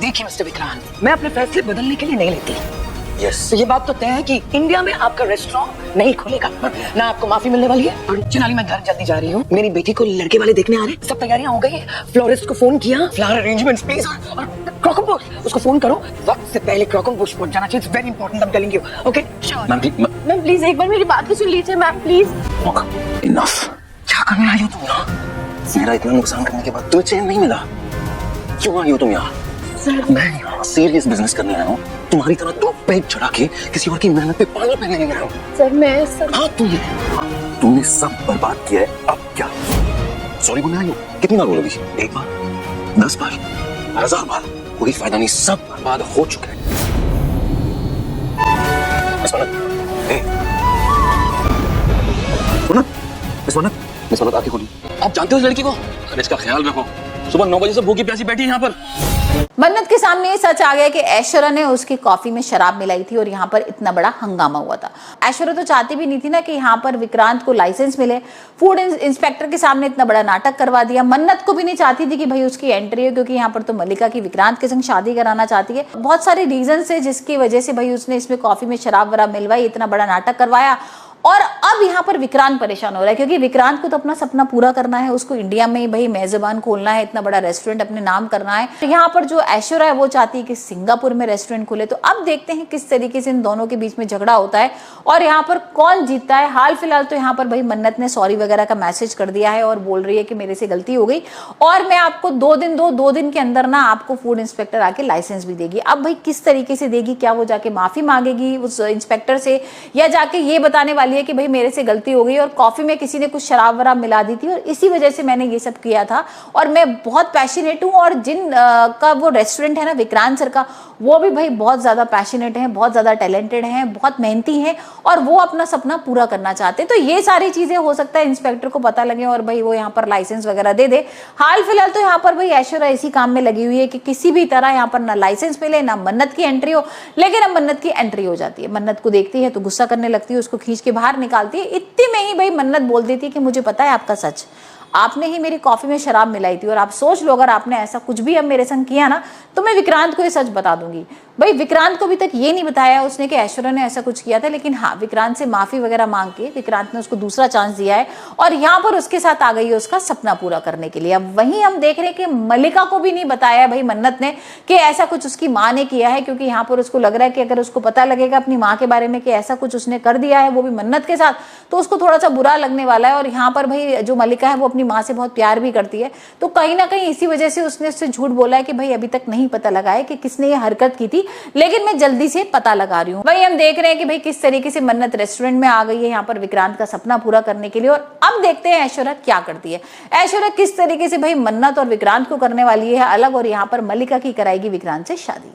देखिए मिस्टर विक्रांत, मैं अपने फैसले बदलने के लिए नहीं लेती। यस तो ये बात तो तय है कि इंडिया में आपका रेस्टोरेंट नहीं खुलेगा, ना आपको माफी मिलने वाली है। और चिनाली, मैं घर जल्दी जा रही हूँ, मेरी बेटी को लड़के वाले देखने आ रहे हैं, सब तैयारियां हो गई है। फ्लोरिस्ट को फोन किया, फ्लावर अरेंजमेंट्स प्लीज, और क्रॉकम बुश उसको फोन करो, वक्त से पहले क्रॉकम बुश पहुंच जाना चाहिए। It's very important, I am telling you. Okay ma'am please एक बार मेरी बात तो सुन लीजिए मैम प्लीज। इनफ। क्या करने आई हो तुम यहाँ? मेरा इतना नुकसान करने के बाद तुम्हें चैन नहीं मिला? क्यों आई हो तुम यहाँ? मैं यहाँ सीरियस बिजनेस करने आया हूँ, तुम्हारी तरह दो पेट चढ़ा के किसी और की मेहनत पे पानी फेरने नहीं आया हूँ। सर मैं सर हाँ तुमने सब बर्बाद किया है, अब क्या? सॉरी बोलने आई हो? कितनी बार बोलोगी? एक बार, 10 बार, 1000 बार, कोई फायदा नहीं, सब बर्बाद हो चुका है। मिस वनत आंखें खोली। आप जानते हो इस लड़की को? अरे इसका ख्याल रखो, सुबह 9 बजे से भूखी प्यासी बैठी है यहाँ पर। मन्नत के सामने ये सच आ गया कि ऐश्वर्या ने उसकी कॉफी में शराब मिलाई थी और यहाँ पर इतना बड़ा हंगामा हुआ था। ऐश्वर्या तो चाहती भी नहीं थी ना कि यहाँ पर विक्रांत को लाइसेंस मिले। फूड इंस्पेक्टर के सामने इतना बड़ा नाटक करवा दिया। मन्नत को भी नहीं चाहती थी कि भाई उसकी एंट्री हो, क्योंकि यहाँ पर तो मल्लिका की विक्रांत के संग शादी कराना चाहती है। बहुत सारे रीजन है जिसकी वजह से भाई उसने इसमें कॉफी में शराब वराब मिलवाई, इतना बड़ा नाटक करवाया। और अब यहाँ पर विक्रांत परेशान हो रहा है, क्योंकि विक्रांत को तो अपना सपना पूरा करना है, उसको इंडिया में ही भाई मेजबान खोलना है, इतना बड़ा रेस्टोरेंट अपने नाम करना है। तो यहाँ पर जो ऐश्वर्या है वो चाहती है कि सिंगापुर में रेस्टोरेंट खुले। तो अब देखते हैं किस तरीके से इन दोनों के बीच में झगड़ा होता है और यहाँ पर कौन जीतता है। हाल फिलहाल तो यहाँ पर भाई मन्नत ने सॉरी वगैरह का मैसेज कर दिया है और बोल रही है कि मेरे से गलती हो गई और मैं आपको 2 दिन दो दिन के अंदर ना आपको फूड इंस्पेक्टर आके लाइसेंस भी देगी। अब भाई किस तरीके से देगी, क्या वो जाके माफी मांगेगी उस इंस्पेक्टर से, या जाके ये बताने वाली है कि भाई मेरे से गलती हो गई और कॉफी में किसी ने कुछ शराब वराब मिला दी थी और इसी वजह से मैंने ये सब किया था और मैं बहुत पैशनेट हूँ। और जिन का वो रेस्टोरेंट है ना विक्रांत सर का, वो भी भाई बहुत ज्यादा पैशनेट हैं, बहुत ज्यादा टैलेंटेड हैं, बहुत मेहनती हैं और वो अपना सपना पूरा करना चाहते हैं। तो ये सारी चीजें हो सकता है इंस्पेक्टर को पता लगे और भाई वो यहाँ पर लाइसेंस वगैरह दे दे। हाल फिलहाल तो यहाँ पर भाई ऐश्वर्या इसी काम में लगी हुई है कि किसी भी तरह यहाँ पर ना लाइसेंस मिले ना मन्नत की एंट्री हो। लेकिन अब मन्नत की एंट्री हो जाती है, मन्नत को देखती है तो गुस्सा करने लगती है, उसको खींच के बाहर निकालती है। इतने में ही भाई मन्नत बोल देती है कि मुझे पता है आपका सच, आपने ही मेरी कॉफी में शराब मिलाई थी और आप सोच लो अगर आपने ऐसा कुछ भी अब मेरे संग किया ना तो मैं विक्रांत को ये सच बता दूंगी। भाई विक्रांत को अभी तक ये नहीं बताया उसने कि ऐश्वर्या ने ऐसा कुछ किया था, लेकिन हाँ विक्रांत से माफी वगैरह मांग के विक्रांत ने उसको दूसरा चांस दिया है और यहाँ पर उसके साथ आ गई है उसका सपना पूरा करने के लिए। अब वहीं हम देख रहे हैं कि मल्लिका को भी नहीं बताया भाई मन्नत ने कि ऐसा कुछ उसकी माँ ने किया है, क्योंकि यहाँ पर उसको लग रहा है कि अगर उसको पता लगेगा अपनी माँ के बारे में कि ऐसा कुछ उसने कर दिया है वो भी मन्नत के साथ, तो उसको थोड़ा सा बुरा लगने वाला है। और यहाँ पर भाई जो मल्लिका है वो अपनी माँ से बहुत प्यार भी करती है, तो कहीं ना कहीं इसी वजह से उसने उससे झूठ बोला है कि भाई अभी तक नहीं पता लगा है कि किसने ये हरकत की थी, लेकिन मैं जल्दी से पता लगा रही हूँ। वही हम देख रहे हैं कि भाई किस तरीके से मन्नत रेस्टोरेंट में आ गई है यहाँ पर विक्रांत का सपना पूरा करने के लिए। और अब देखते हैं ऐश्वर्या क्या करती है, ऐश्वर्या किस तरीके से भाई मन्नत और विक्रांत को करने वाली है अलग और यहाँ पर मल्लिका की कराएगी विक्रांत से शादी।